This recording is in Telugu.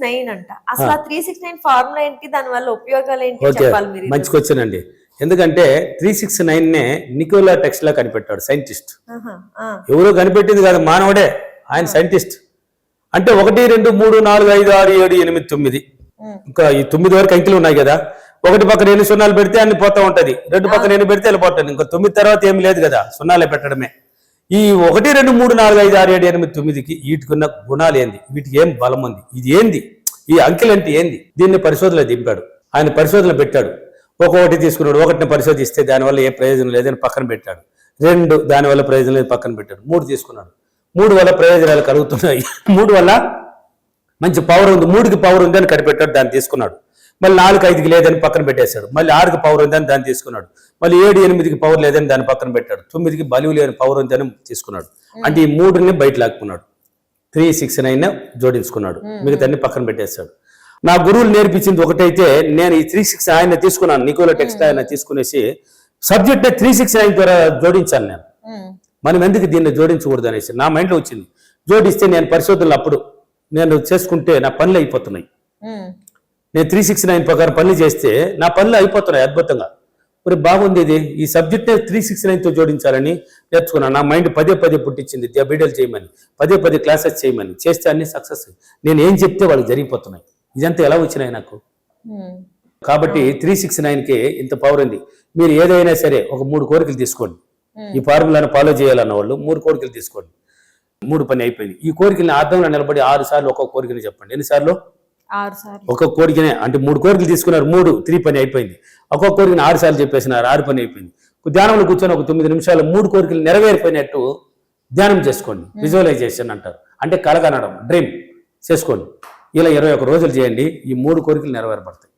369 అంట. అసలు ఆ 369 ఫార్ములా ఏంటి, దాని వల్ల ఉపయోగాలు ఏంటి ఓకే, చెప్పాలి మీరు. మంచి క్వశ్చన్ అండి. ఎందుకంటే 369 నే నికోలా టెస్లా కనిపెట్టాడు, సైంటిస్ట్. ఎవరో కనిపెట్టింది కాదు, మానవుడే, ఆయన సైంటిస్ట్. అంటే 1 2 3 4 5 6 7 8 9 ఇంకా ఈ 9 వరకు అంకెలు ఉన్నాయి కదా. ఒకటి పక్కన 8 సున్నాలు పెడితే అన్ని పోతా ఉంటది, రెండు పక్కన 8 పెడితే వెళ్ళిపోతుంది. ఇంకా 9 తర్వాత ఏమి లేదు కదా, సున్నాలే పెట్టడమే. ఈ 1 2 3 4 5 6 7 8 9కి వీటికున్న గుణాలు ఏంది, వీటికి ఏం బలం ఉంది, ఇది ఏంది, ఈ అంకెలు అంటే ఏంది, దీన్ని పరిశోధనలో దింపాడు. ఆయన పరిశోధనలు పెట్టాడు. ఒక్కొక్కటి తీసుకున్నాడు. ఒకటిని పరిశోధిస్తే దానివల్ల ఏ ప్రయోజనం లేదని పక్కన పెట్టాడు. 2 దానివల్ల ప్రయోజనం లేదు పక్కన పెట్టాడు. 3 తీసుకున్నాడు. 3 వల్ల ప్రయోజనాలు కలుగుతున్నాయి, 3 వల్ల మంచి పవర్ ఉంది, 3కి పవర్ ఉంది అని కనిపెట్టాడు, దాన్ని తీసుకున్నాడు. మళ్ళీ 4 5కి లేదని పక్కన పెట్టేశాడు. మళ్ళీ 6కి పవర్ ఉందని దాన్ని తీసుకున్నాడు. మళ్ళీ 7 8కి పవర్ లేదని దాన్ని పక్కన పెట్టాడు. 9కి బలివు లేని పవర్ ఉందని తీసుకున్నాడు. అంటే ఈ 3ని బయట లాక్కున్నాడు. 369 జోడించుకున్నాడు, మిగతాన్ని పక్కన పెట్టేశాడు. నా గురువులు నేర్పించింది ఒకటైతే నేను ఈ 369 ఆయన తీసుకున్నాను, నికోలా టెస్లా ఆయన తీసుకునేసి సబ్జెక్ట్ 369 ద్వారా జోడించాను. మనం ఎందుకు దీన్ని జోడించకూడదు అనేసి నా మైండ్లో వచ్చింది. జోడిస్తే నేను పరిశోధనలు అప్పుడు నేను చేసుకుంటే నా పనులు అయిపోతున్నాయి. నేను 369 ప్రకారం పనులు చేస్తే నా పనులు అయిపోతున్నాయి అద్భుతంగా. మరి బాగుంది, ఇది ఈ సబ్జెక్ట్ 369తో జోడించాలని నేర్చుకున్నాను. నా మైండ్ పదే పుట్టించింది, వీడియోలు చేయమని, పదే క్లాసెస్ చేయమని. చేస్తే అన్ని సక్సెస్. నేను ఏం చెప్తే వాళ్ళు జరిగిపోతున్నాయి. ఇదంతా ఎలా వచ్చినాయి నాకు. కాబట్టి 369కి ఇంత పవర్ ఉంది. మీరు ఏదైనా సరే ఒక 3 కోరికలు తీసుకోండి. ఈ ఫార్ములాను ఫాలో చేయాలన్న వాళ్ళు 3 కోరికలు తీసుకోండి. 3 పని అయిపోయింది. ఈ కోరికల్ని అర్థంలో నిలబడి 6 సార్లు ఒక్కొక్క కోరికని చెప్పండి. ఎన్నిసార్లు? 6 సార్లు. ఒక్కొక్క కోరికనే, అంటే 3 కోరికలు తీసుకున్నారు, 3 పని అయిపోయింది. ఒక్కొక్క కోరికని 6 సార్లు చెప్పేసినారు, 6 పని అయిపోయింది. ధ్యానంలో కూర్చొని ఒక 9 నిమిషాలు 3 కోరికలు నెరవేరిపోయినట్టు ధ్యానం చేసుకోండి. విజువలైజేషన్ అంటారు, అంటే కలగనడం, డ్రీమ్ చేసుకోండి. ఇలా 21 రోజులు చేయండి, ఈ 3 కోరికలు నెరవేరబడతాయి.